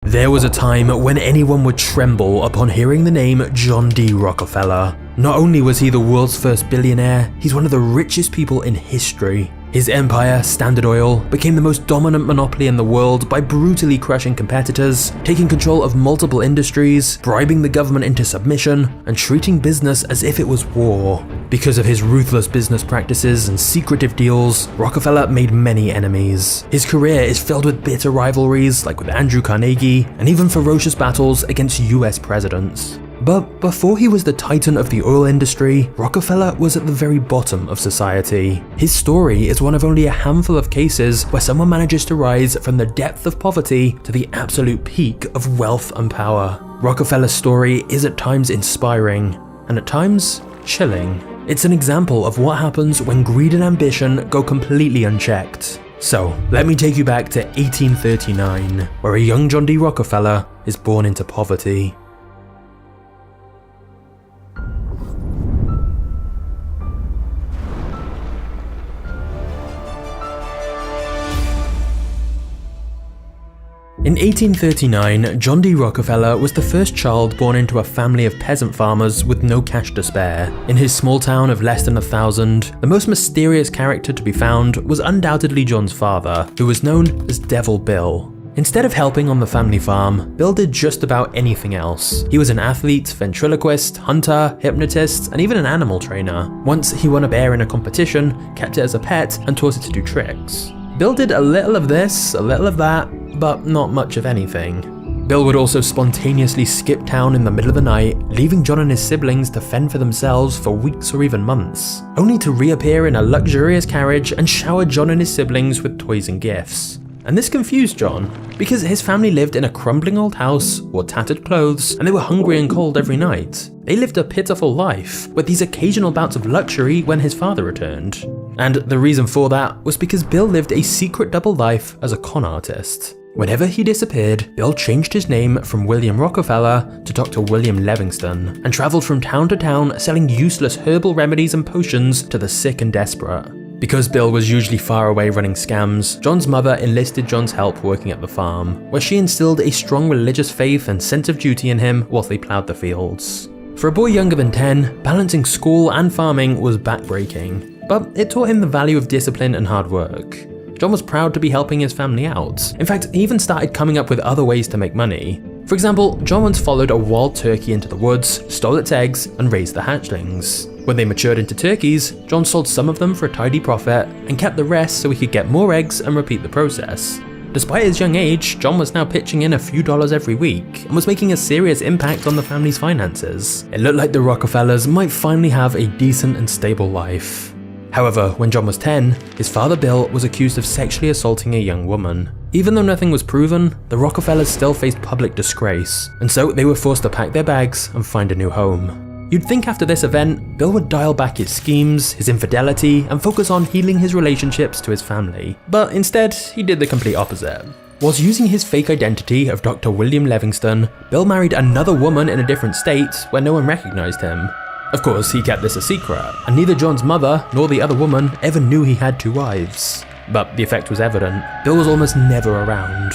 There was a time when anyone would tremble upon hearing the name John D. Rockefeller. Not only was he the world's first billionaire, he's one of the richest people in history. His empire, Standard Oil, became the most dominant monopoly in the world by brutally crushing competitors, taking control of multiple industries, bribing the government into submission, and treating business as if it was war. Because of his ruthless business practices and secretive deals, Rockefeller made many enemies. His career is filled with bitter rivalries like with Andrew Carnegie, and even ferocious battles against US presidents. But before he was the titan of the oil industry, Rockefeller was at the very bottom of society. His story is one of only a handful of cases where someone manages to rise from the depth of poverty to the absolute peak of wealth and power. Rockefeller's story is at times inspiring, and at times chilling. It's an example of what happens when greed and ambition go completely unchecked. So, let me take you back to 1839, where a young John D. Rockefeller is born into poverty. In 1839, John D. Rockefeller was the first child born into a family of peasant farmers with no cash to spare. In his small town of less than 1,000, the most mysterious character to be found was undoubtedly John's father, who was known as Devil Bill. Instead of helping on the family farm, Bill did just about anything else. He was an athlete, ventriloquist, hunter, hypnotist, and even an animal trainer. Once he won a bear in a competition, kept it as a pet, and taught it to do tricks. Bill did a little of this, a little of that, but not much of anything. Bill would also spontaneously skip town in the middle of the night, leaving John and his siblings to fend for themselves for weeks or even months, only to reappear in a luxurious carriage and shower John and his siblings with toys and gifts. And this confused John, because his family lived in a crumbling old house, wore tattered clothes, and they were hungry and cold every night. They lived a pitiful life, with these occasional bouts of luxury when his father returned. And the reason for that was because Bill lived a secret double life as a con artist. Whenever he disappeared, Bill changed his name from William Rockefeller to Dr. William Livingston, and traveled from town to town selling useless herbal remedies and potions to the sick and desperate. Because Bill was usually far away running scams, John's mother enlisted John's help working at the farm, where she instilled a strong religious faith and sense of duty in him whilst they ploughed the fields. For a boy younger than 10, balancing school and farming was backbreaking, but it taught him the value of discipline and hard work. John was proud to be helping his family out. In fact, he even started coming up with other ways to make money. For example, John once followed a wild turkey into the woods, stole its eggs, and raised the hatchlings. When they matured into turkeys, John sold some of them for a tidy profit and kept the rest so he could get more eggs and repeat the process. Despite his young age, John was now pitching in a few dollars every week and was making a serious impact on the family's finances. It looked like the Rockefellers might finally have a decent and stable life. However, when John was 10, his father Bill was accused of sexually assaulting a young woman. Even though nothing was proven, the Rockefellers still faced public disgrace, and so they were forced to pack their bags and find a new home. You'd think after this event, Bill would dial back his schemes, his infidelity, and focus on healing his relationships to his family. But instead, he did the complete opposite. Whilst using his fake identity of Dr. William Livingston, Bill married another woman in a different state where no one recognized him. Of course, he kept this a secret, and neither John's mother nor the other woman ever knew he had two wives. But the effect was evident. Bill was almost never around.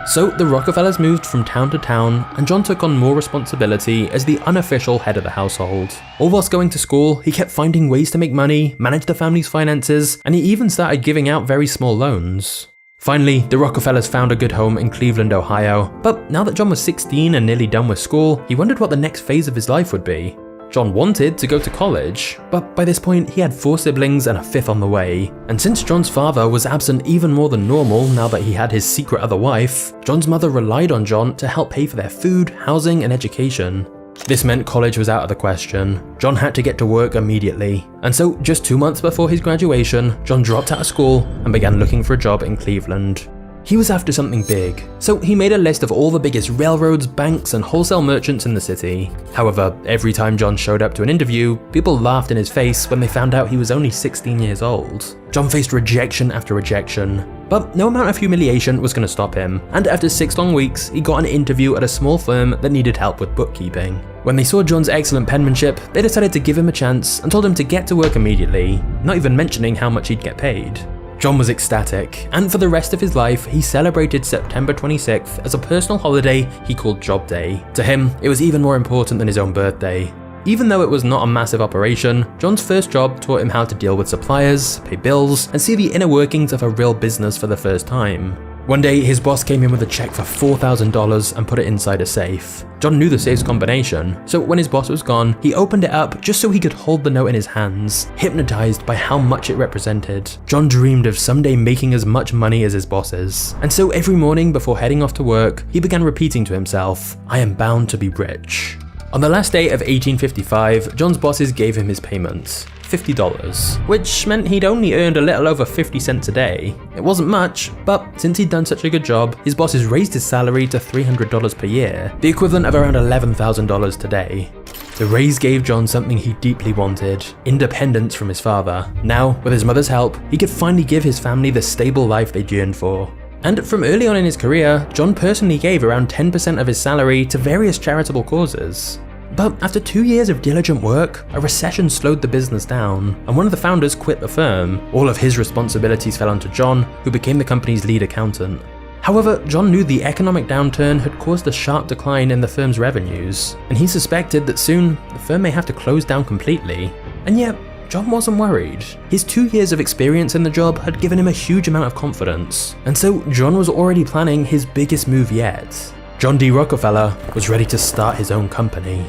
So the Rockefellers moved from town to town, and John took on more responsibility as the unofficial head of the household. All whilst going to school, he kept finding ways to make money, manage the family's finances, and he even started giving out very small loans. Finally, the Rockefellers found a good home in Cleveland, Ohio, but now that John was 16 and nearly done with school, he wondered what the next phase of his life would be. John wanted to go to college, but by this point he had 4 siblings and a 5th on the way. And since John's father was absent even more than normal now that he had his secret other wife, John's mother relied on John to help pay for their food, housing, and education. This meant college was out of the question. John had to get to work immediately. And so just 2 months before his graduation, John dropped out of school and began looking for a job in Cleveland. He was after something big, so he made a list of all the biggest railroads, banks, and wholesale merchants in the city. However, every time John showed up to an interview, people laughed in his face when they found out he was only 16 years old. John faced rejection after rejection, but no amount of humiliation was going to stop him, and after 6 long weeks, he got an interview at a small firm that needed help with bookkeeping. When they saw John's excellent penmanship, they decided to give him a chance and told him to get to work immediately, not even mentioning how much he'd get paid. John was ecstatic, and for the rest of his life, he celebrated September 26th as a personal holiday he called Job Day. To him, it was even more important than his own birthday. Even though it was not a massive operation, John's first job taught him how to deal with suppliers, pay bills, and see the inner workings of a real business for the first time. One day, his boss came in with a check for $4,000 and put it inside a safe. John knew the safe's combination, so when his boss was gone, he opened it up just so he could hold the note in his hands, hypnotized by how much it represented. John dreamed of someday making as much money as his bosses, and so every morning before heading off to work, he began repeating to himself, "I am bound to be rich." On the last day of 1855, John's bosses gave him his payment. $50, which meant he'd only earned a little over 50 cents a day. It wasn't much, but since he'd done such a good job, his bosses raised his salary to $300 per year, the equivalent of around $11,000 today. The raise gave John something he deeply wanted, independence from his father. Now, with his mother's help, he could finally give his family the stable life they yearned for. And from early on in his career, John personally gave around 10% of his salary to various charitable causes. But after 2 years of diligent work, a recession slowed the business down, and one of the founders quit the firm. All of his responsibilities fell onto John, who became the company's lead accountant. However, John knew the economic downturn had caused a sharp decline in the firm's revenues, and he suspected that soon the firm may have to close down completely. And yet, John wasn't worried. His 2 years of experience in the job had given him a huge amount of confidence, and so John was already planning his biggest move yet. John D. Rockefeller was ready to start his own company.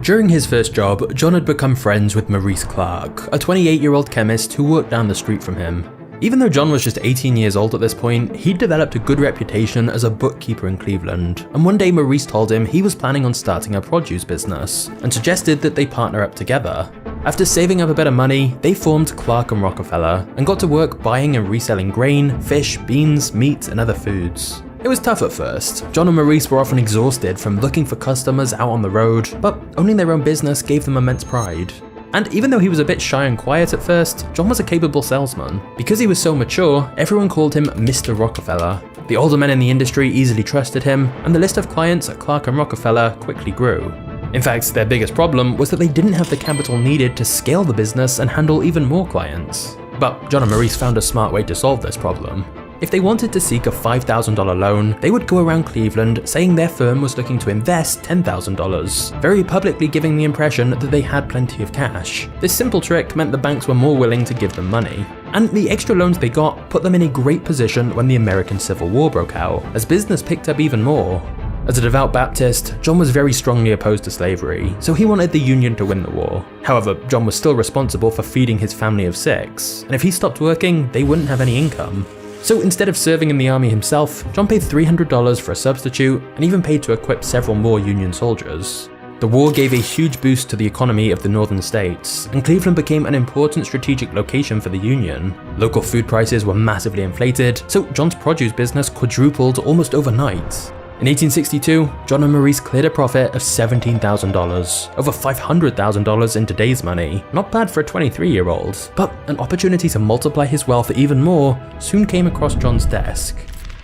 During his first job, John had become friends with Maurice Clark, a 28-year-old chemist who worked down the street from him. Even though John was just 18 years old at this point, he'd developed a good reputation as a bookkeeper in Cleveland, and one day Maurice told him he was planning on starting a produce business, and suggested that they partner up together. After saving up a bit of money, they formed Clark and Rockefeller, and got to work buying and reselling grain, fish, beans, meat, and other foods. It was tough at first. John and Maurice were often exhausted from looking for customers out on the road, but owning their own business gave them immense pride. And even though he was a bit shy and quiet at first, John was a capable salesman. Because he was so mature, everyone called him Mr. Rockefeller. The older men in the industry easily trusted him, and the list of clients at Clark and Rockefeller quickly grew. In fact, their biggest problem was that they didn't have the capital needed to scale the business and handle even more clients. But John and Maurice found a smart way to solve this problem. If they wanted to seek a $5,000 loan, they would go around Cleveland saying their firm was looking to invest $10,000, very publicly giving the impression that they had plenty of cash. This simple trick meant the banks were more willing to give them money. And the extra loans they got put them in a great position when the American Civil War broke out, as business picked up even more. As a devout Baptist, John was very strongly opposed to slavery, so he wanted the Union to win the war. However, John was still responsible for feeding his family of 6, and if he stopped working, they wouldn't have any income. So instead of serving in the army himself, John paid $300 for a substitute and even paid to equip several more Union soldiers. The war gave a huge boost to the economy of the northern states, and Cleveland became an important strategic location for the Union. Local food prices were massively inflated, so John's produce business quadrupled almost overnight. In 1862, John and Maurice cleared a profit of $17,000, over $500,000 in today's money. Not bad for a 23-year-old, but an opportunity to multiply his wealth even more soon came across John's desk.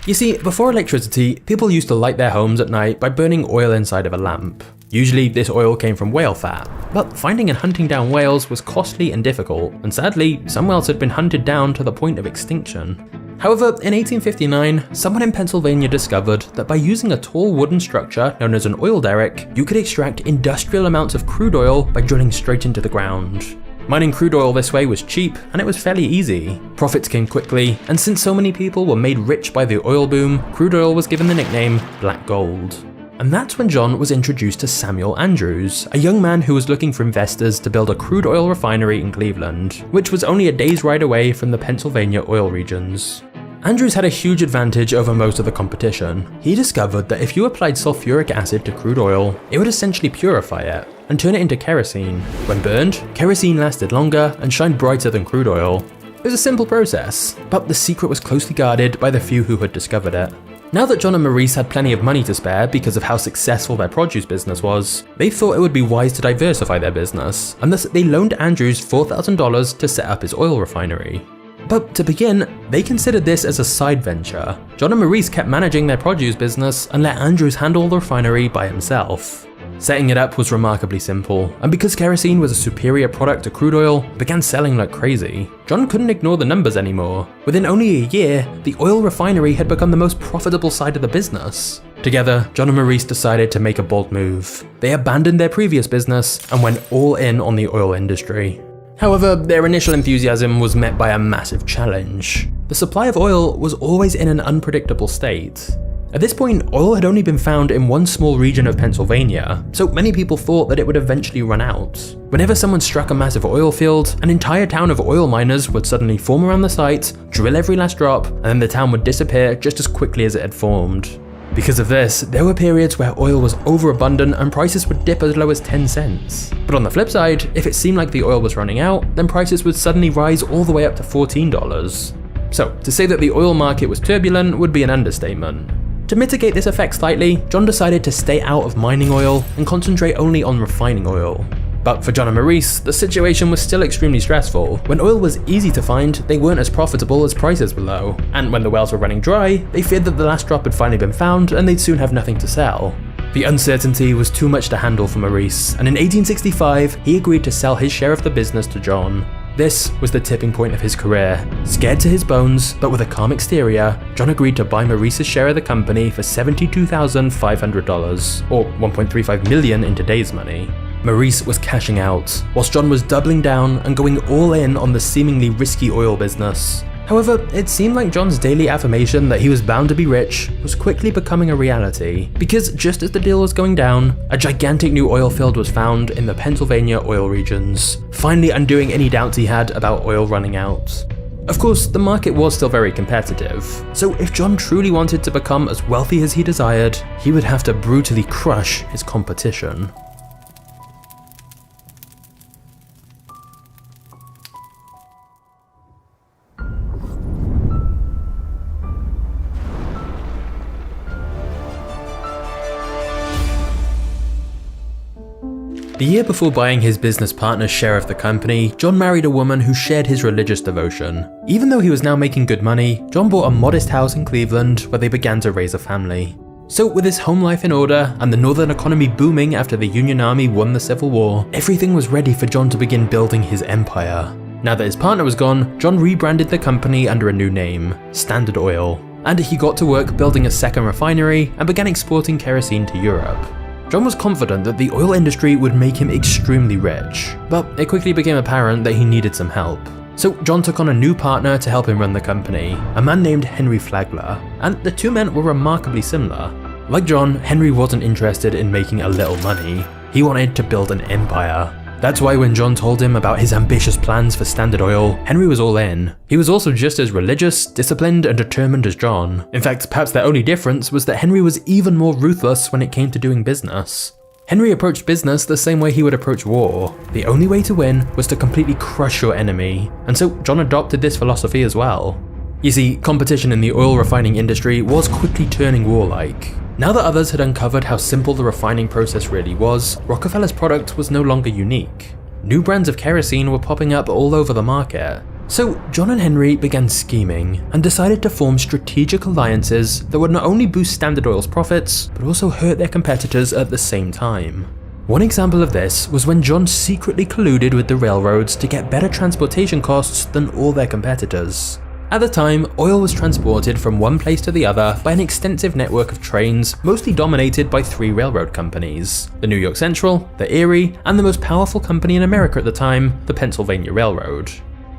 You see, before electricity, people used to light their homes at night by burning oil inside of a lamp. Usually this oil came from whale fat, but finding and hunting down whales was costly and difficult, and sadly, some whales had been hunted down to the point of extinction. However, in 1859, someone in Pennsylvania discovered that by using a tall wooden structure known as an oil derrick, you could extract industrial amounts of crude oil by drilling straight into the ground. Mining crude oil this way was cheap, and it was fairly easy. Profits came quickly, and since so many people were made rich by the oil boom, crude oil was given the nickname Black Gold. And that's when John was introduced to Samuel Andrews, a young man who was looking for investors to build a crude oil refinery in Cleveland, which was only a day's ride away from the Pennsylvania oil regions. Andrews had a huge advantage over most of the competition. He discovered that if you applied sulfuric acid to crude oil, it would essentially purify it and turn it into kerosene. When burned, kerosene lasted longer and shined brighter than crude oil. It was a simple process, but the secret was closely guarded by the few who had discovered it. Now that John and Maurice had plenty of money to spare because of how successful their produce business was, they thought it would be wise to diversify their business, and thus they loaned Andrews $4,000 to set up his oil refinery. But to begin, they considered this as a side venture. John and Maurice kept managing their produce business and let Andrews handle the refinery by himself. Setting it up was remarkably simple, and because kerosene was a superior product to crude oil, it began selling like crazy. John couldn't ignore the numbers anymore. Within only a year, the oil refinery had become the most profitable side of the business. Together, John and Maurice decided to make a bold move. They abandoned their previous business and went all in on the oil industry. However, their initial enthusiasm was met by a massive challenge. The supply of oil was always in an unpredictable state. At this point, oil had only been found in one small region of Pennsylvania, so many people thought that it would eventually run out. Whenever someone struck a massive oil field, an entire town of oil miners would suddenly form around the site, drill every last drop, and then the town would disappear just as quickly as it had formed. Because of this, there were periods where oil was overabundant and prices would dip as low as 10 cents. But on the flip side, if it seemed like the oil was running out, then prices would suddenly rise all the way up to $14. So, to say that the oil market was turbulent would be an understatement. To mitigate this effect slightly, John decided to stay out of mining oil and concentrate only on refining oil. But for John and Maurice, the situation was still extremely stressful. When oil was easy to find, they weren't as profitable as prices were low. And when the wells were running dry, they feared that the last drop had finally been found and they'd soon have nothing to sell. The uncertainty was too much to handle for Maurice, and in 1865, he agreed to sell his share of the business to John. This was the tipping point of his career. Scared to his bones, but with a calm exterior, John agreed to buy Maurice's share of the company for $72,500, or $1.35 million in today's money. Maurice was cashing out, whilst John was doubling down and going all in on the seemingly risky oil business. However, it seemed like John's daily affirmation that he was bound to be rich was quickly becoming a reality, because just as the deal was going down, a gigantic new oil field was found in the Pennsylvania oil regions, finally undoing any doubts he had about oil running out. Of course, the market was still very competitive, so if John truly wanted to become as wealthy as he desired, he would have to brutally crush his competition. The year before buying his business partner's share of the company, John married a woman who shared his religious devotion. Even though he was now making good money, John bought a modest house in Cleveland where they began to raise a family. So with his home life in order and the northern economy booming after the Union Army won the Civil War, everything was ready for John to begin building his empire. Now that his partner was gone, John rebranded the company under a new name, Standard Oil, and he got to work building a second refinery and began exporting kerosene to Europe. John was confident that the oil industry would make him extremely rich, but it quickly became apparent that he needed some help. So John took on a new partner to help him run the company, a man named Henry Flagler, and the two men were remarkably similar. Like John, Henry wasn't interested in making a little money. He wanted to build an empire. That's why when John told him about his ambitious plans for Standard Oil, Henry was all in. He was also just as religious, disciplined, and determined as John. In fact, perhaps their only difference was that Henry was even more ruthless when it came to doing business. Henry approached business the same way he would approach war. The only way to win was to completely crush your enemy, and so John adopted this philosophy as well. You see, competition in the oil refining industry was quickly turning warlike. Now that others had uncovered how simple the refining process really was, Rockefeller's product was no longer unique. New brands of kerosene were popping up all over the market. So John and Henry began scheming and decided to form strategic alliances that would not only boost Standard Oil's profits, but also hurt their competitors at the same time. One example of this was when John secretly colluded with the railroads to get better transportation costs than all their competitors. At the time, oil was transported from one place to the other by an extensive network of trains, mostly dominated by three railroad companies: the New York Central, the Erie, and the most powerful company in America at the time, the Pennsylvania Railroad.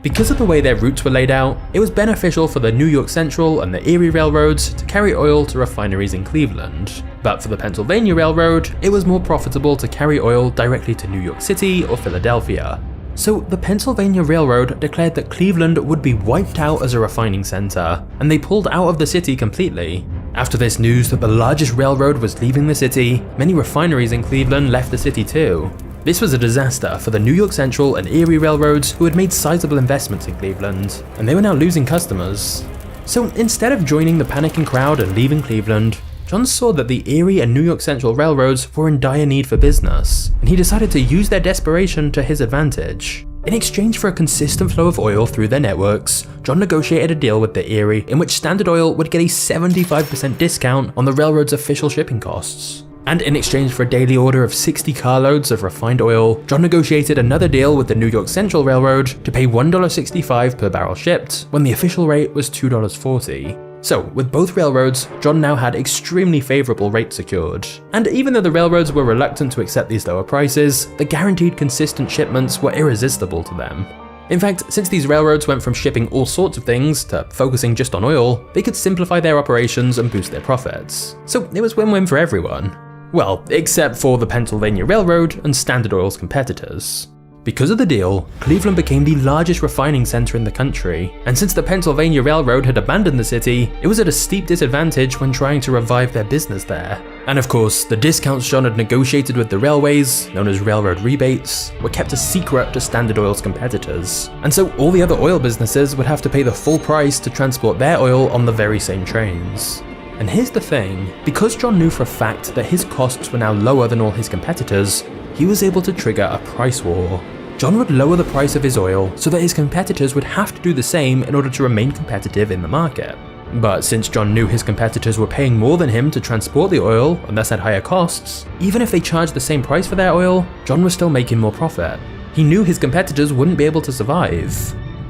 Because of the way their routes were laid out, it was beneficial for the New York Central and the Erie railroads to carry oil to refineries in Cleveland. But for the Pennsylvania Railroad, it was more profitable to carry oil directly to New York City or Philadelphia. So the Pennsylvania Railroad declared that Cleveland would be wiped out as a refining center, and they pulled out of the city completely. After this news that the largest railroad was leaving the city, many refineries in Cleveland left the city too. This was a disaster for the New York Central and Erie railroads, who had made sizable investments in Cleveland, and they were now losing customers. So instead of joining the panicking crowd and leaving Cleveland, John saw that the Erie and New York Central railroads were in dire need for business, and he decided to use their desperation to his advantage. In exchange for a consistent flow of oil through their networks, John negotiated a deal with the Erie in which Standard Oil would get a 75% discount on the railroad's official shipping costs. And in exchange for a daily order of 60 carloads of refined oil, John negotiated another deal with the New York Central Railroad to pay $1.65 per barrel shipped, when the official rate was $2.40. So, with both railroads, John now had extremely favourable rates secured. And even though the railroads were reluctant to accept these lower prices, the guaranteed consistent shipments were irresistible to them. In fact, since these railroads went from shipping all sorts of things to focusing just on oil, they could simplify their operations and boost their profits. So it was win-win for everyone. Well, except for the Pennsylvania Railroad and Standard Oil's competitors. Because of the deal, Cleveland became the largest refining center in the country, and since the Pennsylvania Railroad had abandoned the city, it was at a steep disadvantage when trying to revive their business there. And of course, the discounts John had negotiated with the railways, known as railroad rebates, were kept a secret to Standard Oil's competitors, and so all the other oil businesses would have to pay the full price to transport their oil on the very same trains. And here's the thing, because John knew for a fact that his costs were now lower than all his competitors, he was able to trigger a price war. John would lower the price of his oil so that his competitors would have to do the same in order to remain competitive in the market. But since John knew his competitors were paying more than him to transport the oil and thus had higher costs, even if they charged the same price for their oil, John was still making more profit. He knew his competitors wouldn't be able to survive.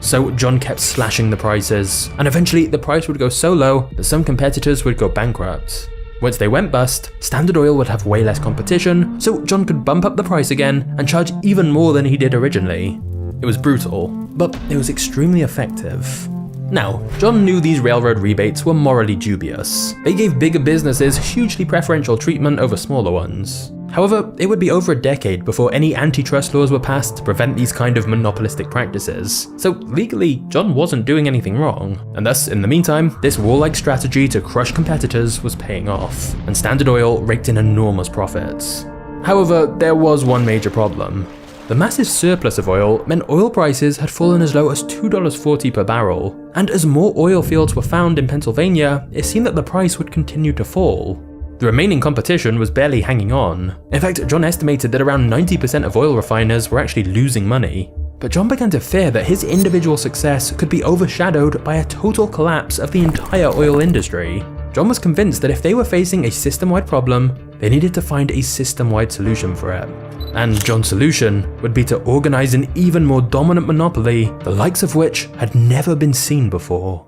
So John kept slashing the prices, and eventually the price would go so low that some competitors would go bankrupt. Once they went bust, Standard Oil would have way less competition, so John could bump up the price again and charge even more than he did originally. It was brutal, but it was extremely effective. Now, John knew these railroad rebates were morally dubious. They gave bigger businesses hugely preferential treatment over smaller ones. However, it would be over a decade before any antitrust laws were passed to prevent these kind of monopolistic practices, so legally, John wasn't doing anything wrong, and thus, in the meantime, this warlike strategy to crush competitors was paying off, and Standard Oil raked in enormous profits. However, there was one major problem. The massive surplus of oil meant oil prices had fallen as low as $2.40 per barrel, and as more oil fields were found in Pennsylvania, it seemed that the price would continue to fall. The remaining competition was barely hanging on. In fact, John estimated that around 90% of oil refiners were actually losing money. But John began to fear that his individual success could be overshadowed by a total collapse of the entire oil industry. John was convinced that if they were facing a system-wide problem, they needed to find a system-wide solution for it. And John's solution would be to organize an even more dominant monopoly, the likes of which had never been seen before.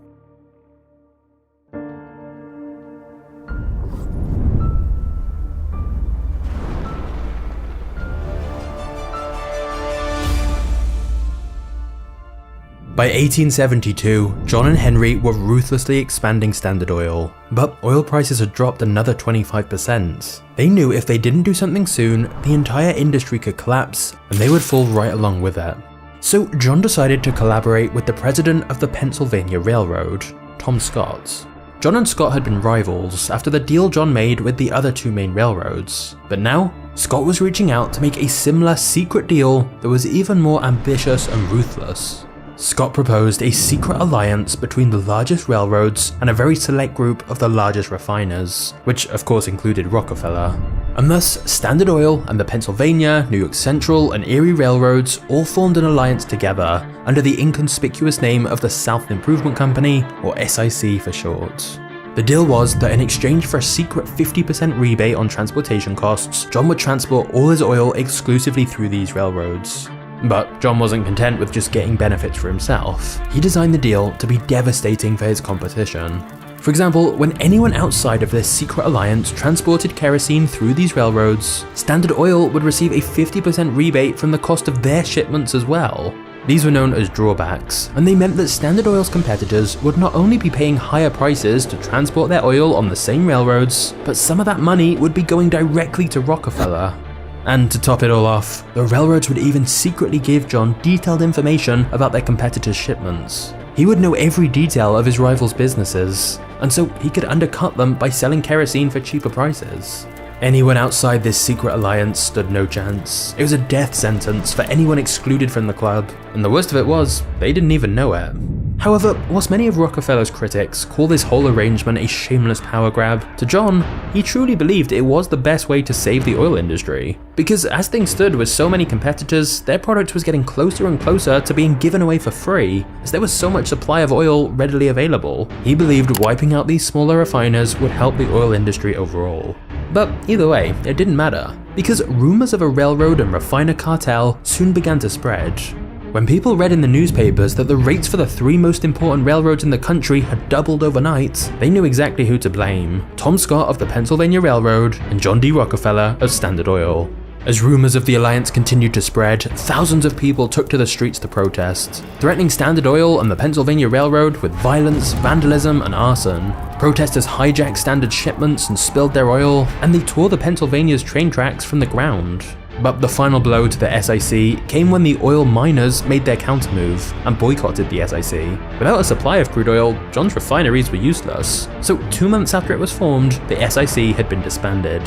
By 1872, John and Henry were ruthlessly expanding Standard Oil, but oil prices had dropped another 25%. They knew if they didn't do something soon, the entire industry could collapse and they would fall right along with it. So John decided to collaborate with the president of the Pennsylvania Railroad, Tom Scott. John and Scott had been rivals after the deal John made with the other two main railroads, but now Scott was reaching out to make a similar secret deal that was even more ambitious and ruthless. Scott proposed a secret alliance between the largest railroads and a very select group of the largest refiners, which of course included Rockefeller. And thus, Standard Oil and the Pennsylvania, New York Central, and Erie railroads all formed an alliance together under the inconspicuous name of the South Improvement Company, or SIC for short. The deal was that in exchange for a secret 50% rebate on transportation costs, John would transport all his oil exclusively through these railroads. But John wasn't content with just getting benefits for himself. He designed the deal to be devastating for his competition. For example, when anyone outside of this secret alliance transported kerosene through these railroads, Standard Oil would receive a 50% rebate from the cost of their shipments as well. These were known as drawbacks, and they meant that Standard Oil's competitors would not only be paying higher prices to transport their oil on the same railroads, but some of that money would be going directly to Rockefeller. And to top it all off, the railroads would even secretly give John detailed information about their competitors' shipments. He would know every detail of his rivals' businesses, and so he could undercut them by selling kerosene for cheaper prices. Anyone outside this secret alliance stood no chance. It was a death sentence for anyone excluded from the club, and the worst of it was, they didn't even know it. However, whilst many of Rockefeller's critics call this whole arrangement a shameless power grab, to John, he truly believed it was the best way to save the oil industry. Because as things stood with so many competitors, their product was getting closer and closer to being given away for free, as there was so much supply of oil readily available. He believed wiping out these smaller refiners would help the oil industry overall. But either way, it didn't matter, because rumors of a railroad and refiner cartel soon began to spread. When people read in the newspapers that the rates for the 3 most important railroads in the country had doubled overnight, they knew exactly who to blame: Tom Scott of the Pennsylvania Railroad and John D. Rockefeller of Standard Oil. As rumors of the alliance continued to spread, thousands of people took to the streets to protest, threatening Standard Oil and the Pennsylvania Railroad with violence, vandalism, and arson. Protesters hijacked Standard shipments and spilled their oil, and they tore the Pennsylvania's train tracks from the ground. But the final blow to the SIC came when the oil miners made their countermove and boycotted the SIC. Without a supply of crude oil, John's refineries were useless, so 2 months after it was formed, the SIC had been disbanded.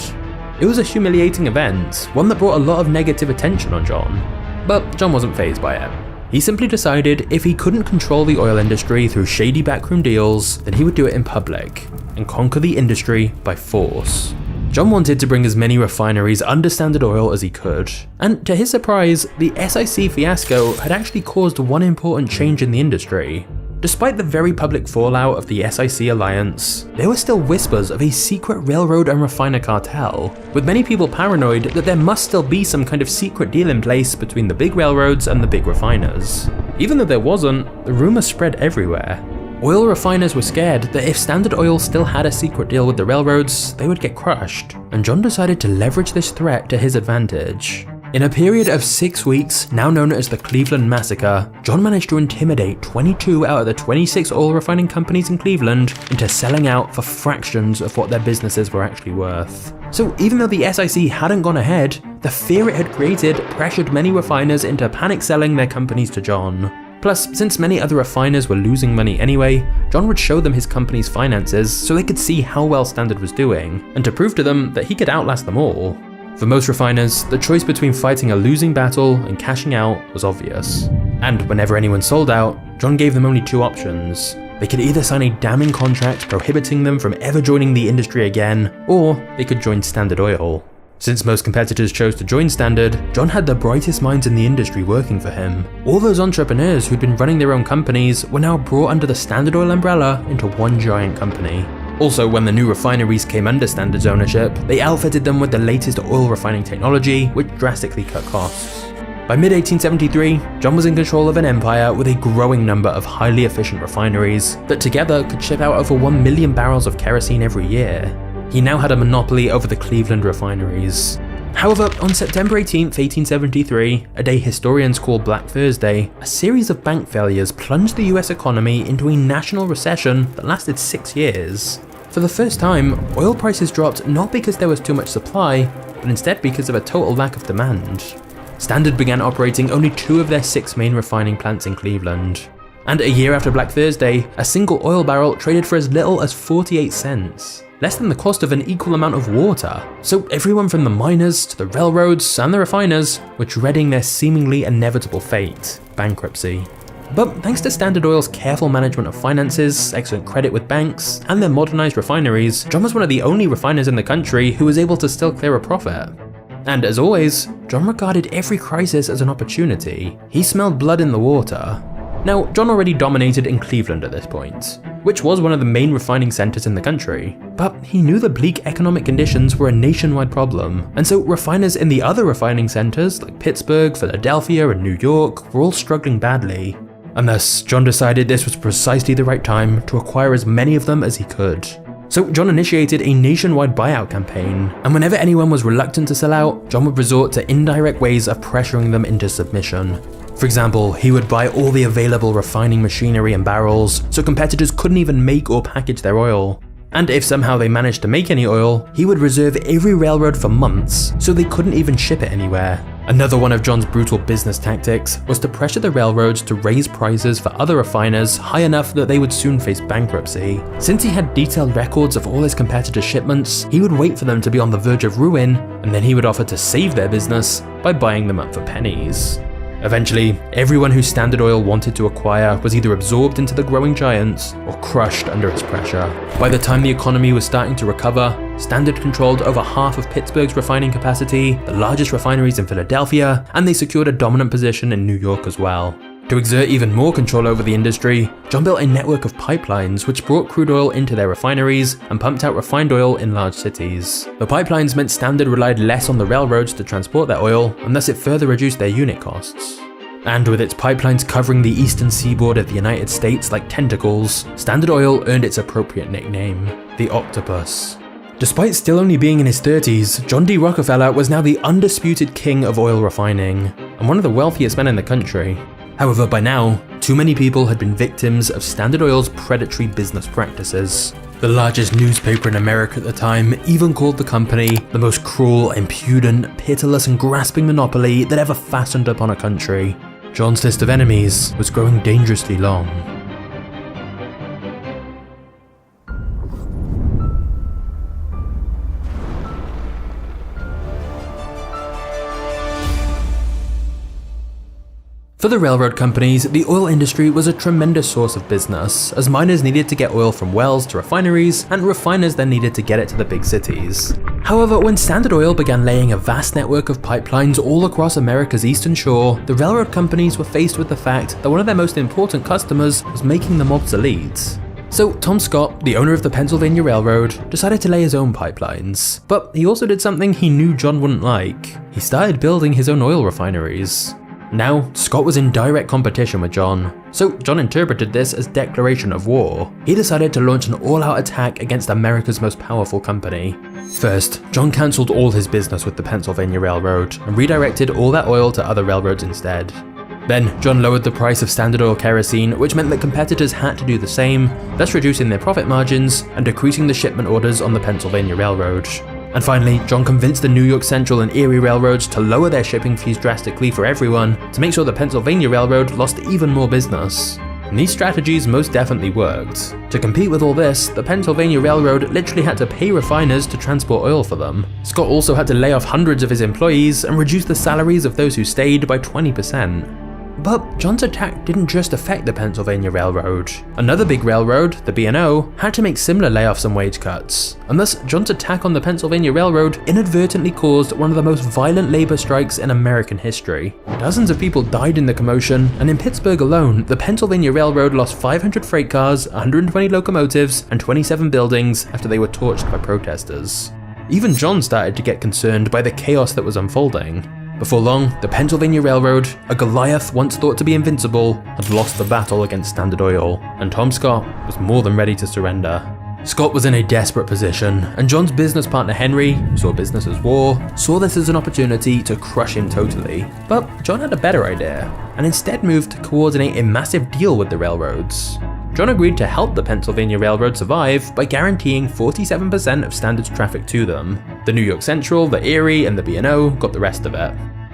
It was a humiliating event, one that brought a lot of negative attention on John. But John wasn't fazed by it. He simply decided if he couldn't control the oil industry through shady backroom deals, then he would do it in public and conquer the industry by force. John wanted to bring as many refineries under Standard Oil as he could, and to his surprise, the SIC fiasco had actually caused one important change in the industry. Despite the very public fallout of the SIC alliance, there were still whispers of a secret railroad and refiner cartel, with many people paranoid that there must still be some kind of secret deal in place between the big railroads and the big refiners. Even though there wasn't, the rumors spread everywhere. Oil refiners were scared that if Standard Oil still had a secret deal with the railroads, they would get crushed, and John decided to leverage this threat to his advantage. In a period of 6 weeks, now known as the Cleveland Massacre, John managed to intimidate 22 out of the 26 oil refining companies in Cleveland into selling out for fractions of what their businesses were actually worth. So even though the SIC hadn't gone ahead, the fear it had created pressured many refiners into panic selling their companies to John. Plus, since many other refiners were losing money anyway, John would show them his company's finances so they could see how well Standard was doing, and to prove to them that he could outlast them all. For most refiners, the choice between fighting a losing battle and cashing out was obvious. And whenever anyone sold out, John gave them only 2 options. They could either sign a damning contract prohibiting them from ever joining the industry again, or they could join Standard Oil. Since most competitors chose to join Standard, John had the brightest minds in the industry working for him. All those entrepreneurs who'd been running their own companies were now brought under the Standard Oil umbrella into one giant company. Also, when the new refineries came under Standard's ownership, they outfitted them with the latest oil refining technology, which drastically cut costs. By mid-1873, John was in control of an empire with a growing number of highly efficient refineries that together could ship out over 1 million barrels of kerosene every year. He now had a monopoly over the Cleveland refineries. However, on September 18, 1873, a day historians call Black Thursday, a series of bank failures plunged the US economy into a national recession that lasted 6 years. For the first time, oil prices dropped not because there was too much supply, but instead because of a total lack of demand. Standard began operating only 2 of their 6 main refining plants in Cleveland. And a year after Black Thursday, a single oil barrel traded for as little as 48 cents. Less than the cost of an equal amount of water. So everyone from the miners to the railroads and the refiners were dreading their seemingly inevitable fate, bankruptcy. But thanks to Standard Oil's careful management of finances, excellent credit with banks, and their modernized refineries, John was one of the only refiners in the country who was able to still clear a profit. And as always, John regarded every crisis as an opportunity. He smelled blood in the water. Now, John already dominated in Cleveland at this point, which was one of the main refining centers in the country, but he knew the bleak economic conditions were a nationwide problem, and so refiners in the other refining centers like Pittsburgh, Philadelphia, and New York were all struggling badly. And thus, John decided this was precisely the right time to acquire as many of them as he could. So John initiated a nationwide buyout campaign, and whenever anyone was reluctant to sell out, John would resort to indirect ways of pressuring them into submission. For example, he would buy all the available refining machinery and barrels, so competitors couldn't even make or package their oil. And if somehow they managed to make any oil, he would reserve every railroad for months, so they couldn't even ship it anywhere. Another one of John's brutal business tactics was to pressure the railroads to raise prices for other refiners high enough that they would soon face bankruptcy. Since he had detailed records of all his competitors' shipments, he would wait for them to be on the verge of ruin, and then he would offer to save their business by buying them up for pennies. Eventually, everyone who Standard Oil wanted to acquire was either absorbed into the growing giants or crushed under its pressure. By the time the economy was starting to recover, Standard controlled over half of Pittsburgh's refining capacity, the largest refineries in Philadelphia, and they secured a dominant position in New York as well. To exert even more control over the industry, John built a network of pipelines which brought crude oil into their refineries and pumped out refined oil in large cities. The pipelines meant Standard relied less on the railroads to transport their oil, and thus it further reduced their unit costs. And with its pipelines covering the eastern seaboard of the United States like tentacles, Standard Oil earned its appropriate nickname, the Octopus. Despite still only being in his 30s, John D. Rockefeller was now the undisputed king of oil refining, and one of the wealthiest men in the country. However, by now, too many people had been victims of Standard Oil's predatory business practices. The largest newspaper in America at the time even called the company the most cruel, impudent, pitiless and grasping monopoly that ever fastened upon a country. John's list of enemies was growing dangerously long. For the railroad companies, the oil industry was a tremendous source of business, as miners needed to get oil from wells to refineries, and refiners then needed to get it to the big cities. However, when Standard Oil began laying a vast network of pipelines all across America's eastern shore, the railroad companies were faced with the fact that one of their most important customers was making them obsolete. So Tom Scott, the owner of the Pennsylvania Railroad, decided to lay his own pipelines. But he also did something he knew John wouldn't like. He started building his own oil refineries. Now, Scott was in direct competition with John, so John interpreted this as declaration of war. He decided to launch an all-out attack against America's most powerful company. First, John cancelled all his business with the Pennsylvania Railroad and redirected all that oil to other railroads instead. Then, John lowered the price of Standard Oil kerosene, which meant that competitors had to do the same, thus reducing their profit margins and decreasing the shipment orders on the Pennsylvania Railroad. And finally, John convinced the New York Central and Erie railroads to lower their shipping fees drastically for everyone to make sure the Pennsylvania Railroad lost even more business. And these strategies most definitely worked. To compete with all this, the Pennsylvania Railroad literally had to pay refiners to transport oil for them. Scott also had to lay off hundreds of his employees and reduce the salaries of those who stayed by 20%. But John's attack didn't just affect the Pennsylvania Railroad. Another big railroad, the B&O, had to make similar layoffs and wage cuts, and thus John's attack on the Pennsylvania Railroad inadvertently caused one of the most violent labor strikes in American history. Dozens of people died in the commotion, and in Pittsburgh alone, the Pennsylvania Railroad lost 500 freight cars, 120 locomotives, and 27 buildings after they were torched by protesters. Even John started to get concerned by the chaos that was unfolding. Before long, the Pennsylvania Railroad, a Goliath once thought to be invincible, had lost the battle against Standard Oil, and Tom Scott was more than ready to surrender. Scott was in a desperate position, and John's business partner Henry, who saw business as war, saw this as an opportunity to crush him totally. But John had a better idea, and instead moved to coordinate a massive deal with the railroads. John agreed to help the Pennsylvania Railroad survive by guaranteeing 47% of Standard's traffic to them. The New York Central, the Erie, and the B&O got the rest of it.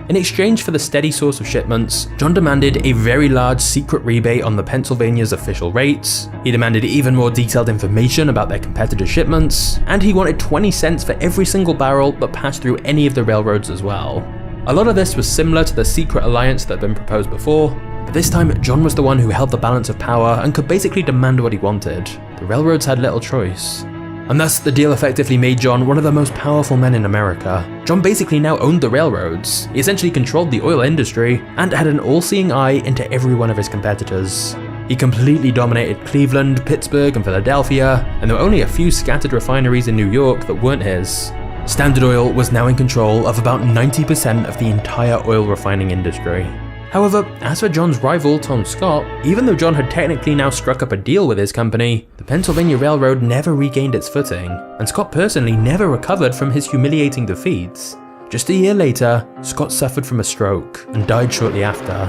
In exchange for the steady source of shipments, John demanded a very large secret rebate on the Pennsylvania's official rates, he demanded even more detailed information about their competitors' shipments, and he wanted 20 cents for every single barrel that passed through any of the railroads as well. A lot of this was similar to the secret alliance that had been proposed before, but this time John was the one who held the balance of power and could basically demand what he wanted. The railroads had little choice. And thus, the deal effectively made John one of the most powerful men in America. John basically now owned the railroads, he essentially controlled the oil industry, and had an all-seeing eye into every one of his competitors. He completely dominated Cleveland, Pittsburgh, and Philadelphia, and there were only a few scattered refineries in New York that weren't his. Standard Oil was now in control of about 90% of the entire oil refining industry. However, as for John's rival, Tom Scott, even though John had technically now struck up a deal with his company, the Pennsylvania Railroad never regained its footing, and Scott personally never recovered from his humiliating defeats. Just a year later, Scott suffered from a stroke and died shortly after.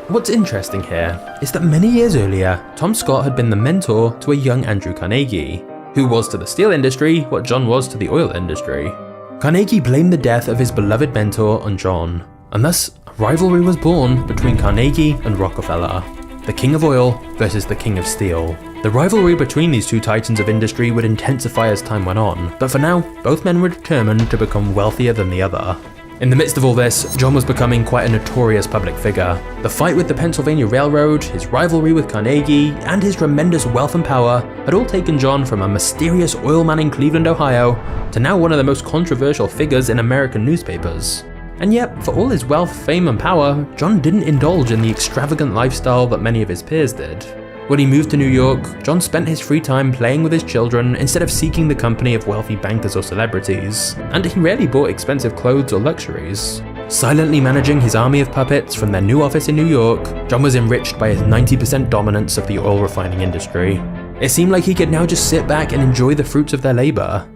What's interesting here is that many years earlier, Tom Scott had been the mentor to a young Andrew Carnegie, who was to the steel industry what John was to the oil industry. Carnegie blamed the death of his beloved mentor on John, and thus a rivalry was born between Carnegie and Rockefeller, the king of oil versus the king of steel. The rivalry between these two titans of industry would intensify as time went on, but for now, both men were determined to become wealthier than the other. In the midst of all this, John was becoming quite a notorious public figure. The fight with the Pennsylvania Railroad, his rivalry with Carnegie, and his tremendous wealth and power had all taken John from a mysterious oil man in Cleveland, Ohio, to now one of the most controversial figures in American newspapers. And yet, for all his wealth, fame, and power, John didn't indulge in the extravagant lifestyle that many of his peers did. When he moved to New York, John spent his free time playing with his children instead of seeking the company of wealthy bankers or celebrities, and he rarely bought expensive clothes or luxuries. Silently managing his army of puppets from their new office in New York, John was enriched by his 90% dominance of the oil refining industry. It seemed like he could now just sit back and enjoy the fruits of their labor.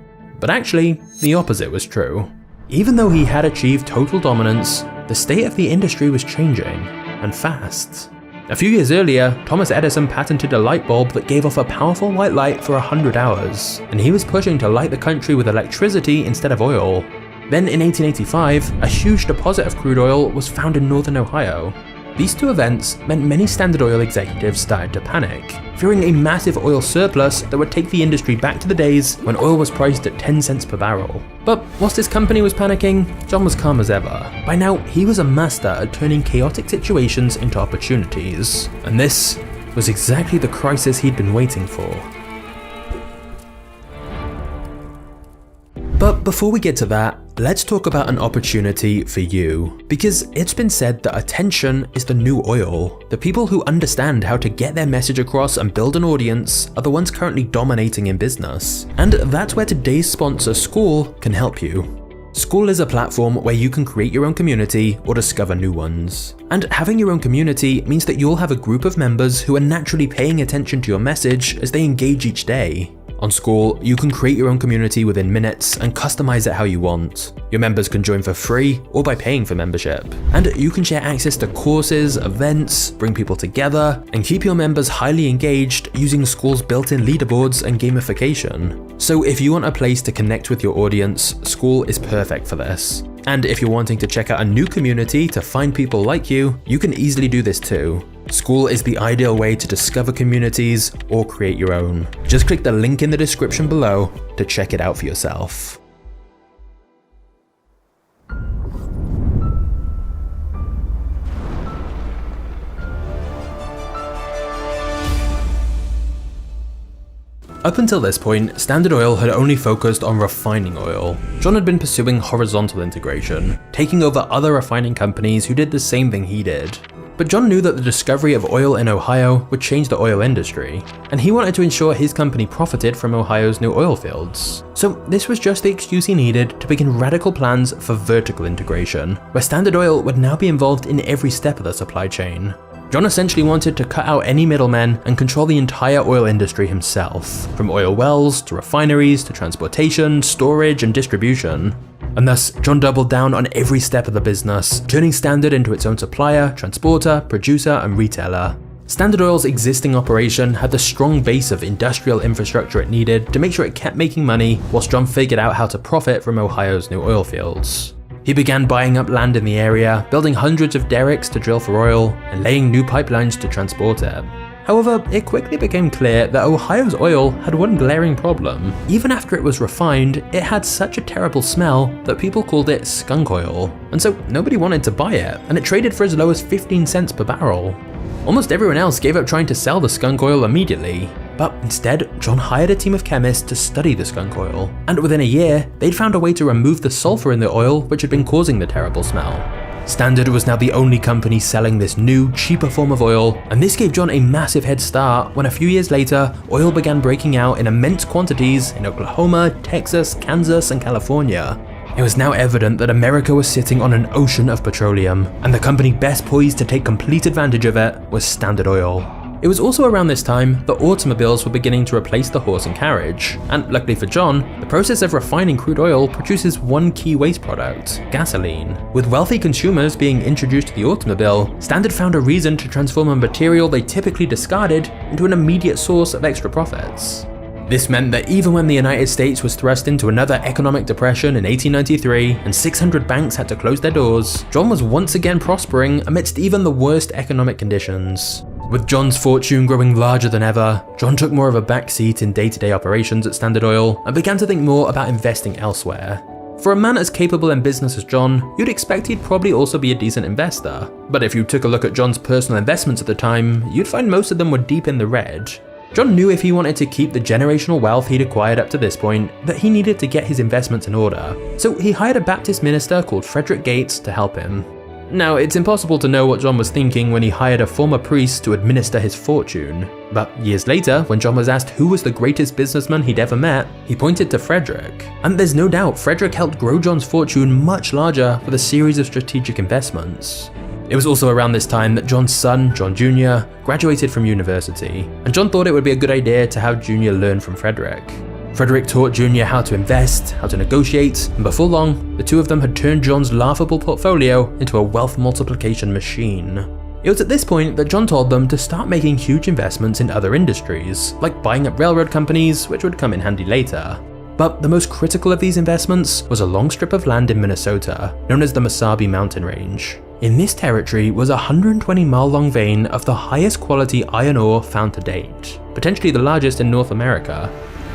But actually, the opposite was true. Even though he had achieved total dominance, the state of the industry was changing, and fast. A few years earlier, Thomas Edison patented a light bulb that gave off a powerful white light for 100 hours, and he was pushing to light the country with electricity instead of oil. Then in 1885, a huge deposit of crude oil was found in northern Ohio. These two events meant many Standard Oil executives started to panic, fearing a massive oil surplus that would take the industry back to the days when oil was priced at 10 cents per barrel. But whilst his company was panicking, John was calm as ever. By now, he was a master at turning chaotic situations into opportunities, and this was exactly the crisis he'd been waiting for. But before we get to that, let's talk about an opportunity for you. Because it's been said that attention is the new oil. The people who understand how to get their message across and build an audience are the ones currently dominating in business. And that's where today's sponsor, School, can help you. School is a platform where you can create your own community or discover new ones. And having your own community means that you'll have a group of members who are naturally paying attention to your message as they engage each day. On School, you can create your own community within minutes and customize it how you want. Your members can join for free or by paying for membership. And you can share access to courses, events, bring people together, and keep your members highly engaged using School's built-in leaderboards and gamification. So if you want a place to connect with your audience, School is perfect for this. And if you're wanting to check out a new community to find people like you can easily do this too. School is the ideal way to discover communities or create your own. Just click the link in the description below to check it out for yourself. Up until this point, Standard Oil had only focused on refining oil. John had been pursuing horizontal integration, taking over other refining companies who did the same thing he did. But John knew that the discovery of oil in Ohio would change the oil industry, and he wanted to ensure his company profited from Ohio's new oil fields. So this was just the excuse he needed to begin radical plans for vertical integration, where Standard Oil would now be involved in every step of the supply chain. John essentially wanted to cut out any middlemen and control the entire oil industry himself, from oil wells to refineries to transportation, storage, and distribution. And thus, John doubled down on every step of the business, turning Standard into its own supplier, transporter, producer, and retailer. Standard Oil's existing operation had the strong base of industrial infrastructure it needed to make sure it kept making money, whilst John figured out how to profit from Ohio's new oil fields. He began buying up land in the area, building hundreds of derricks to drill for oil, and laying new pipelines to transport it. However, it quickly became clear that Ohio's oil had one glaring problem. Even after it was refined, it had such a terrible smell that people called it skunk oil, and so nobody wanted to buy it, and it traded for as low as 15 cents per barrel. Almost everyone else gave up trying to sell the skunk oil immediately, but instead, John hired a team of chemists to study the skunk oil, and within a year, they'd found a way to remove the sulfur in the oil which had been causing the terrible smell. Standard was now the only company selling this new, cheaper form of oil, and this gave John a massive head start when a few years later, oil began breaking out in immense quantities in Oklahoma, Texas, Kansas, and California. It was now evident that America was sitting on an ocean of petroleum, and the company best poised to take complete advantage of it was Standard Oil. It was also around this time that automobiles were beginning to replace the horse and carriage, and luckily for John, the process of refining crude oil produces one key waste product, gasoline. With wealthy consumers being introduced to the automobile, Standard found a reason to transform a material they typically discarded into an immediate source of extra profits. This meant that even when the United States was thrust into another economic depression in 1893 and 600 banks had to close their doors, John was once again prospering amidst even the worst economic conditions. With John's fortune growing larger than ever, John took more of a backseat in day-to-day operations at Standard Oil and began to think more about investing elsewhere. For a man as capable in business as John, you'd expect he'd probably also be a decent investor. But if you took a look at John's personal investments at the time, you'd find most of them were deep in the red. John knew if he wanted to keep the generational wealth he'd acquired up to this point, that he needed to get his investments in order. So he hired a Baptist minister called Frederick Gates to help him. Now, it's impossible to know what John was thinking when he hired a former priest to administer his fortune. But years later, when John was asked who was the greatest businessman he'd ever met, he pointed to Frederick. And there's no doubt Frederick helped grow John's fortune much larger with a series of strategic investments. It was also around this time that John's son, John Jr., graduated from university, and John thought it would be a good idea to have Jr. learn from Frederick. Frederick taught Jr. how to invest, how to negotiate, and before long, the two of them had turned John's laughable portfolio into a wealth multiplication machine. It was at this point that John told them to start making huge investments in other industries, like buying up railroad companies, which would come in handy later. But the most critical of these investments was a long strip of land in Minnesota, known as the Mesabi Mountain Range. In this territory was a 120-mile-long vein of the highest quality iron ore found to date, potentially the largest in North America.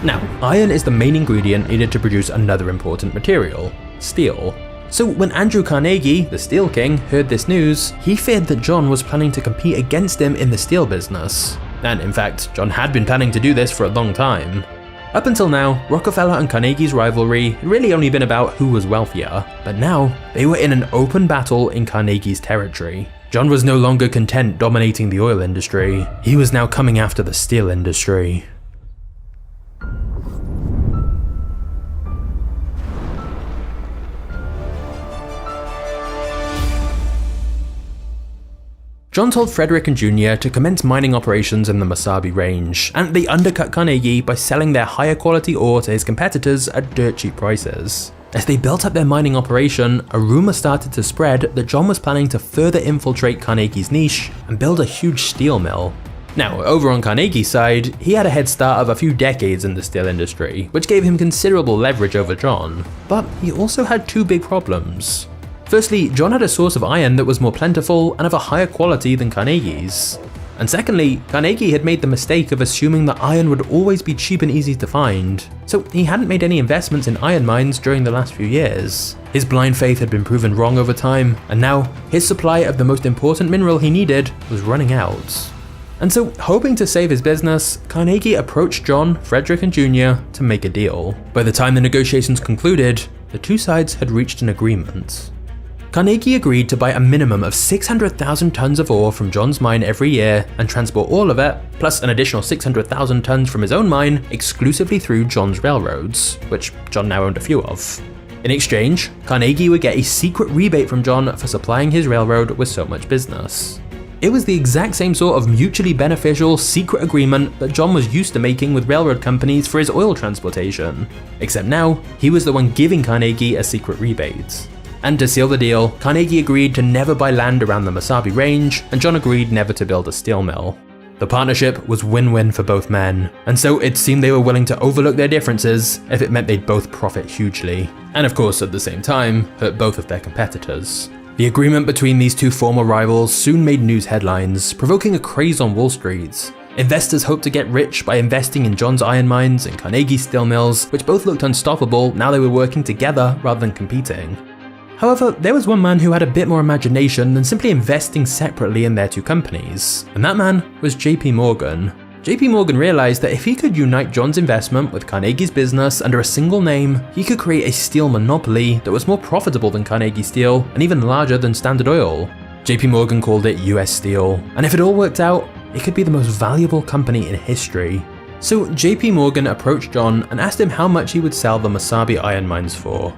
Now, iron is the main ingredient needed to produce another important material, steel. So when Andrew Carnegie, the Steel King, heard this news, he feared that John was planning to compete against him in the steel business. And in fact, John had been planning to do this for a long time. Up until now, Rockefeller and Carnegie's rivalry had really only been about who was wealthier, but now they were in an open battle in Carnegie's territory. John was no longer content dominating the oil industry, he was now coming after the steel industry. John told Frederick and Jr. to commence mining operations in the Mesabi Range, and they undercut Carnegie by selling their higher quality ore to his competitors at dirt cheap prices. As they built up their mining operation, a rumor started to spread that John was planning to further infiltrate Carnegie's niche and build a huge steel mill. Now, over on Carnegie's side, he had a head start of a few decades in the steel industry, which gave him considerable leverage over John. But he also had two big problems. Firstly, John had a source of iron that was more plentiful and of a higher quality than Carnegie's. And secondly, Carnegie had made the mistake of assuming that iron would always be cheap and easy to find, so he hadn't made any investments in iron mines during the last few years. His blind faith had been proven wrong over time, and now his supply of the most important mineral he needed was running out. And so, hoping to save his business, Carnegie approached John, Frederick, and Jr. to make a deal. By the time the negotiations concluded, the two sides had reached an agreement. Carnegie agreed to buy a minimum of 600,000 tons of ore from John's mine every year and transport all of it, plus an additional 600,000 tons from his own mine, exclusively through John's railroads, which John now owned a few of. In exchange, Carnegie would get a secret rebate from John for supplying his railroad with so much business. It was the exact same sort of mutually beneficial secret agreement that John was used to making with railroad companies for his oil transportation, except now he was the one giving Carnegie a secret rebate. And to seal the deal, Carnegie agreed to never buy land around the Mesabi Range, and John agreed never to build a steel mill. The partnership was win-win for both men, and so it seemed they were willing to overlook their differences if it meant they'd both profit hugely, and of course at the same time, hurt both of their competitors. The agreement between these two former rivals soon made news headlines, provoking a craze on Wall Street. Investors hoped to get rich by investing in John's iron mines and Carnegie's steel mills, which both looked unstoppable now they were working together rather than competing. However, there was one man who had a bit more imagination than simply investing separately in their two companies, and that man was JP Morgan. JP Morgan realized that if he could unite John's investment with Carnegie's business under a single name, he could create a steel monopoly that was more profitable than Carnegie Steel and even larger than Standard Oil. JP Morgan called it US Steel, and if it all worked out, it could be the most valuable company in history. So JP Morgan approached John and asked him how much he would sell the Mesabi iron mines for.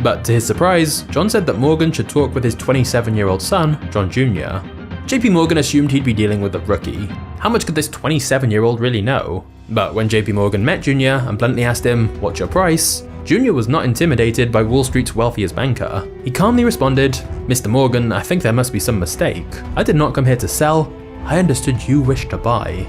But to his surprise, John said that Morgan should talk with his 27-year-old son, John Jr. JP Morgan assumed he'd be dealing with a rookie. How much could this 27-year-old really know? But when JP Morgan met Jr. and bluntly asked him, "What's your price?" Jr. was not intimidated by Wall Street's wealthiest banker. He calmly responded, "Mr. Morgan, I think there must be some mistake. I did not come here to sell. I understood you wished to buy."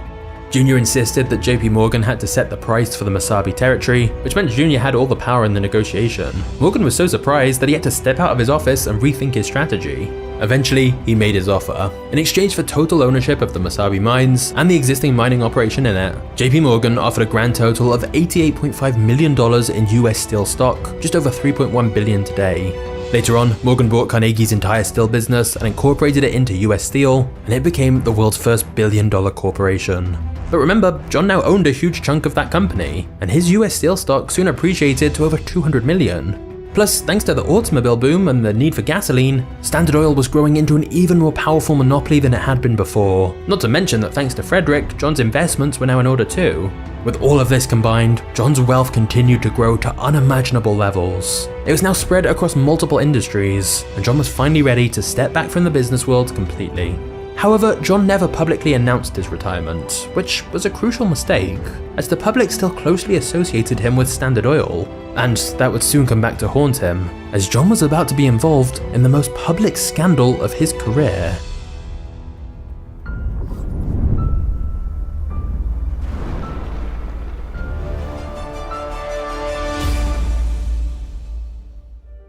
Jr. insisted that JP Morgan had to set the price for the Mesabi territory, which meant Jr. had all the power in the negotiation. Morgan was so surprised that he had to step out of his office and rethink his strategy. Eventually, he made his offer. In exchange for total ownership of the Mesabi mines and the existing mining operation in it, JP Morgan offered a grand total of $88.5 million in US steel stock, just over $3.1 billion today. Later on, Morgan bought Carnegie's entire steel business and incorporated it into US Steel, and it became the world's first billion-dollar corporation. But remember, John now owned a huge chunk of that company, and his US Steel stock soon appreciated to over $200 million. Plus, thanks to the automobile boom and the need for gasoline, Standard Oil was growing into an even more powerful monopoly than it had been before. Not to mention that thanks to Frederick, John's investments were now in order too. With all of this combined, John's wealth continued to grow to unimaginable levels. It was now spread across multiple industries, and John was finally ready to step back from the business world completely. However, John never publicly announced his retirement, which was a crucial mistake, as the public still closely associated him with Standard Oil, and that would soon come back to haunt him, as John was about to be involved in the most public scandal of his career.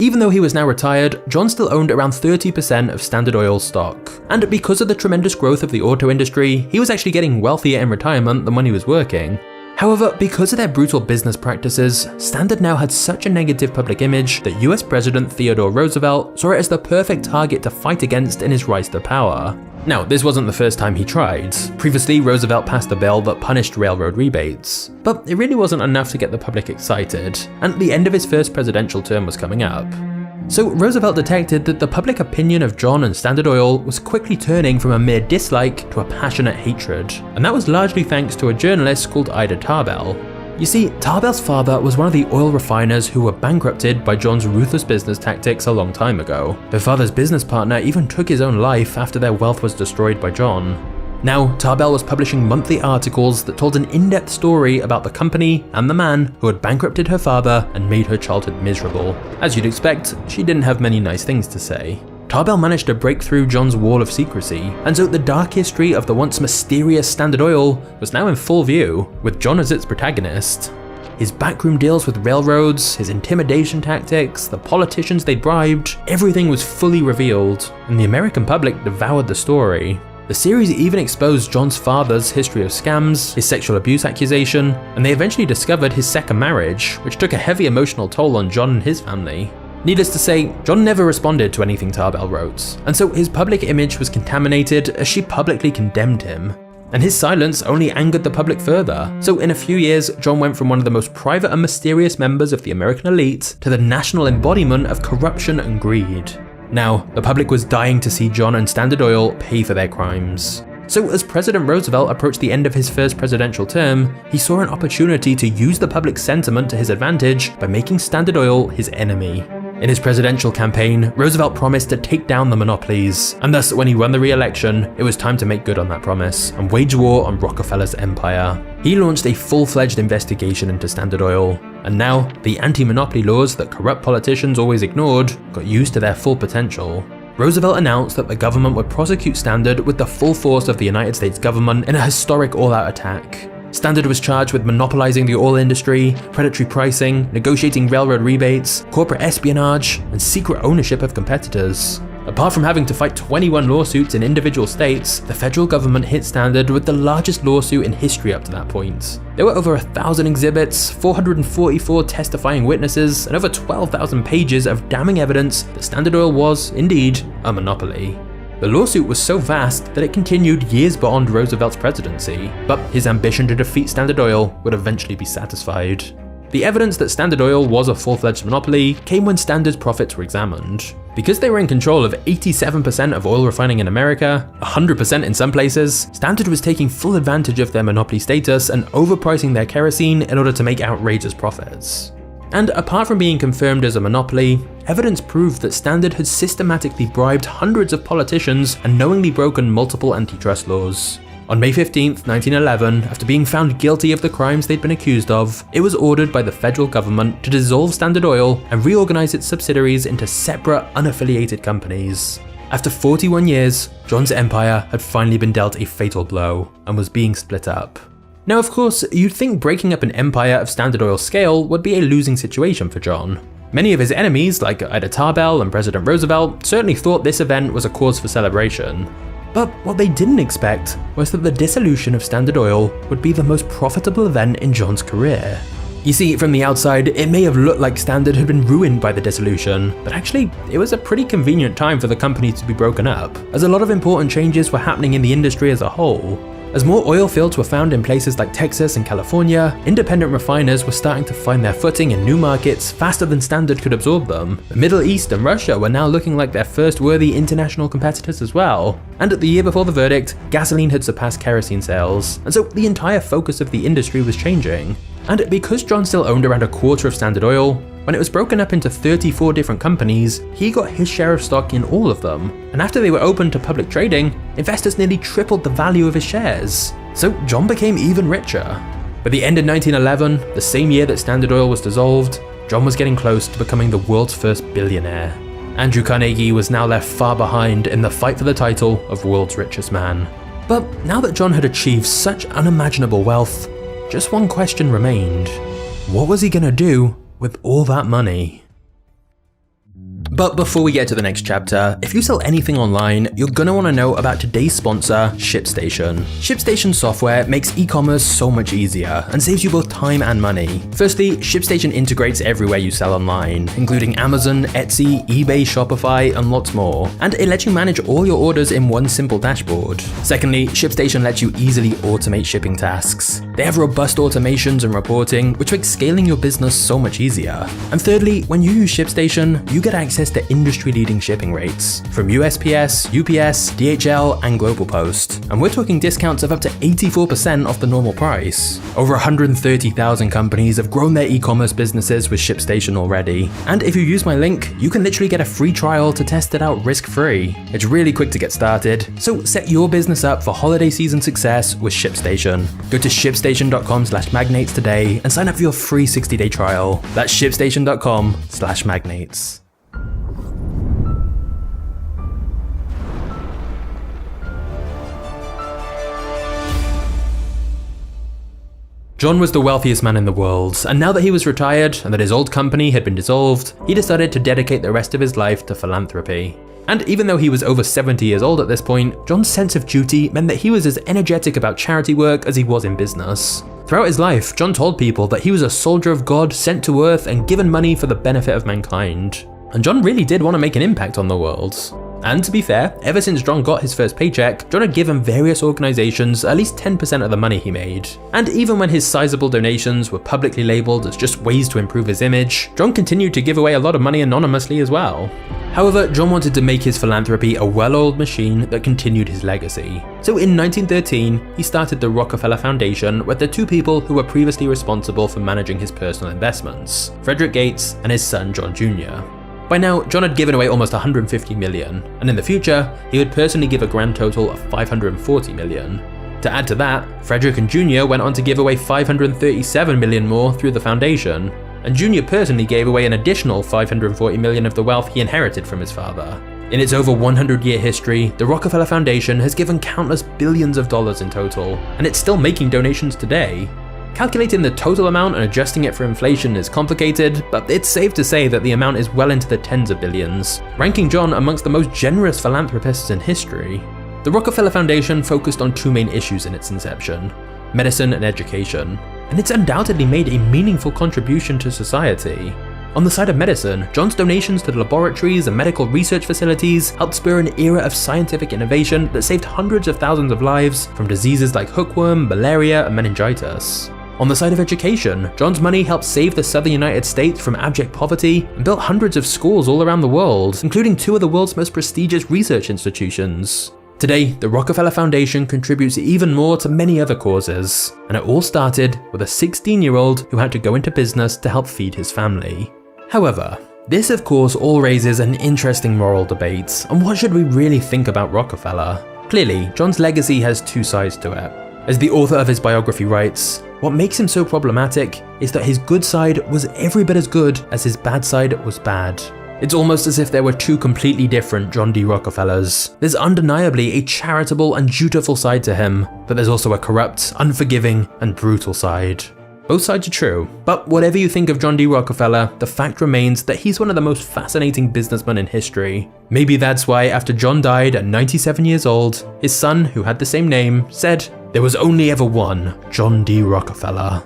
Even though he was now retired, John still owned around 30% of Standard Oil's stock. And because of the tremendous growth of the auto industry, he was actually getting wealthier in retirement than when he was working. However, because of their brutal business practices, Standard now had such a negative public image that US President Theodore Roosevelt saw it as the perfect target to fight against in his rise to power. Now, this wasn't the first time he tried. Previously, Roosevelt passed a bill that punished railroad rebates. But it really wasn't enough to get the public excited, and the end of his first presidential term was coming up. So Roosevelt detected that the public opinion of John and Standard Oil was quickly turning from a mere dislike to a passionate hatred, and that was largely thanks to a journalist called Ida Tarbell. You see, Tarbell's father was one of the oil refiners who were bankrupted by John's ruthless business tactics a long time ago. Their father's business partner even took his own life after their wealth was destroyed by John. Now, Tarbell was publishing monthly articles that told an in-depth story about the company and the man who had bankrupted her father and made her childhood miserable. As you'd expect, she didn't have many nice things to say. Tarbell managed to break through John's wall of secrecy, and so the dark history of the once mysterious Standard Oil was now in full view, with John as its protagonist. His backroom deals with railroads, his intimidation tactics, the politicians they bribed, everything was fully revealed, and the American public devoured the story. The series even exposed John's father's history of scams, his sexual abuse accusation, and they eventually discovered his second marriage, which took a heavy emotional toll on John and his family. Needless to say, John never responded to anything Tarbell wrote, and so his public image was contaminated as she publicly condemned him. And his silence only angered the public further, so in a few years, John went from one of the most private and mysterious members of the American elite to the national embodiment of corruption and greed. Now, the public was dying to see John and Standard Oil pay for their crimes. So as President Roosevelt approached the end of his first presidential term, he saw an opportunity to use the public sentiment to his advantage by making Standard Oil his enemy. In his presidential campaign, Roosevelt promised to take down the monopolies, and thus when he won the re-election, it was time to make good on that promise and wage war on Rockefeller's empire. He launched a full-fledged investigation into Standard Oil, and now the anti-monopoly laws that corrupt politicians always ignored got used to their full potential. Roosevelt announced that the government would prosecute Standard with the full force of the United States government in a historic all-out attack. Standard was charged with monopolizing the oil industry, predatory pricing, negotiating railroad rebates, corporate espionage, and secret ownership of competitors. Apart from having to fight 21 lawsuits in individual states, the federal government hit Standard with the largest lawsuit in history up to that point. There were over 1,000 exhibits, 444 testifying witnesses, and over 12,000 pages of damning evidence that Standard Oil was, indeed, a monopoly. The lawsuit was so vast that it continued years beyond Roosevelt's presidency, but his ambition to defeat Standard Oil would eventually be satisfied. The evidence that Standard Oil was a full-fledged monopoly came when Standard's profits were examined. Because they were in control of 87% of oil refining in America, 100% in some places, Standard was taking full advantage of their monopoly status and overpricing their kerosene in order to make outrageous profits. And apart from being confirmed as a monopoly, evidence proved that Standard had systematically bribed hundreds of politicians and knowingly broken multiple antitrust laws. On May 15, 1911, after being found guilty of the crimes they'd been accused of, it was ordered by the federal government to dissolve Standard Oil and reorganize its subsidiaries into separate, unaffiliated companies. After 41 years, John's empire had finally been dealt a fatal blow and was being split up. Now, of course, you'd think breaking up an empire of Standard Oil's scale would be a losing situation for John. Many of his enemies, like Ida Tarbell and President Roosevelt, certainly thought this event was a cause for celebration. But what they didn't expect was that the dissolution of Standard Oil would be the most profitable event in John's career. You see, from the outside, it may have looked like Standard had been ruined by the dissolution, but actually, it was a pretty convenient time for the company to be broken up, as a lot of important changes were happening in the industry as a whole. As more oil fields were found in places like Texas and California, independent refiners were starting to find their footing in new markets faster than Standard could absorb them. The Middle East and Russia were now looking like their first worthy international competitors as well. And the year before the verdict, gasoline had surpassed kerosene sales, and so the entire focus of the industry was changing. And because John still owned around a quarter of Standard Oil, when it was broken up into 34 different companies, he got his share of stock in all of them. And after they were open to public trading, investors nearly tripled the value of his shares. So John became even richer. By the end of 1911, the same year that Standard Oil was dissolved, John was getting close to becoming the world's first billionaire. Andrew Carnegie was now left far behind in the fight for the title of world's richest man. But now that John had achieved such unimaginable wealth, just one question remained. What was he gonna do with all that money? But before we get to the next chapter, if you sell anything online, you're gonna want to know about today's sponsor, ShipStation. ShipStation software makes e-commerce so much easier and saves you both time and money. Firstly, ShipStation integrates everywhere you sell online, including Amazon, Etsy, eBay, Shopify, and lots more. And it lets you manage all your orders in one simple dashboard. Secondly, ShipStation lets you easily automate shipping tasks. They have robust automations and reporting, which makes scaling your business so much easier. And thirdly, when you use ShipStation, you get access to industry-leading shipping rates from USPS, UPS, DHL, and Global Post. And we're talking discounts of up to 84% off the normal price. Over 130,000 companies have grown their e-commerce businesses with ShipStation already. And if you use my link, you can literally get a free trial to test it out risk-free. It's really quick to get started, so set your business up for holiday season success with ShipStation. Go to shipstation.com/magnates today and sign up for your free 60-day trial. That's shipstation.com/magnates. John was the wealthiest man in the world, and now that he was retired and that his old company had been dissolved, he decided to dedicate the rest of his life to philanthropy. And even though he was over 70 years old at this point, John's sense of duty meant that he was as energetic about charity work as he was in business. Throughout his life, John told people that he was a soldier of God sent to earth and given money for the benefit of mankind. And John really did want to make an impact on the world. And to be fair, ever since John got his first paycheck, John had given various organizations at least 10% of the money he made. And even when his sizable donations were publicly labeled as just ways to improve his image, John continued to give away a lot of money anonymously as well. However, John wanted to make his philanthropy a well-oiled machine that continued his legacy. So in 1913, he started the Rockefeller Foundation with the two people who were previously responsible for managing his personal investments, Frederick Gates and his son John Jr. By now, John had given away almost $150 million, and in the future, he would personally give a grand total of $540 million. To add to that, Frederick and Jr. went on to give away $537 million more through the foundation, and Jr. personally gave away an additional $540 million of the wealth he inherited from his father. In its over 100-year history, the Rockefeller Foundation has given countless billions of dollars in total, and it's still making donations today. Calculating the total amount and adjusting it for inflation is complicated, but it's safe to say that the amount is well into the tens of billions, ranking John amongst the most generous philanthropists in history. The Rockefeller Foundation focused on two main issues in its inception: medicine and education, and it's undoubtedly made a meaningful contribution to society. On the side of medicine, John's donations to the laboratories and medical research facilities helped spur an era of scientific innovation that saved hundreds of thousands of lives from diseases like hookworm, malaria, and meningitis. On the side of education, John's money helped save the southern United States from abject poverty and built hundreds of schools all around the world, including two of the world's most prestigious research institutions. Today, the Rockefeller Foundation contributes even more to many other causes, and it all started with a 16-year-old who had to go into business to help feed his family. However, this of course all raises an interesting moral debate on what should we really think about Rockefeller. Clearly, John's legacy has two sides to it. As the author of his biography writes, what makes him so problematic is that his good side was every bit as good as his bad side was bad. It's almost as if there were two completely different John D. Rockefellers. There's undeniably a charitable and dutiful side to him, but there's also a corrupt, unforgiving, and brutal side. Both sides are true, but whatever you think of John D. Rockefeller, the fact remains that he's one of the most fascinating businessmen in history. Maybe that's why after John died at 97 years old, his son, who had the same name, said, "There was only ever one John D. Rockefeller."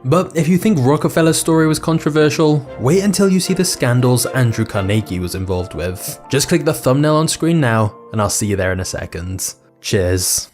But if you think Rockefeller's story was controversial, wait until you see the scandals Andrew Carnegie was involved with. Just click the thumbnail on screen now, and I'll see you there in a second. Cheers.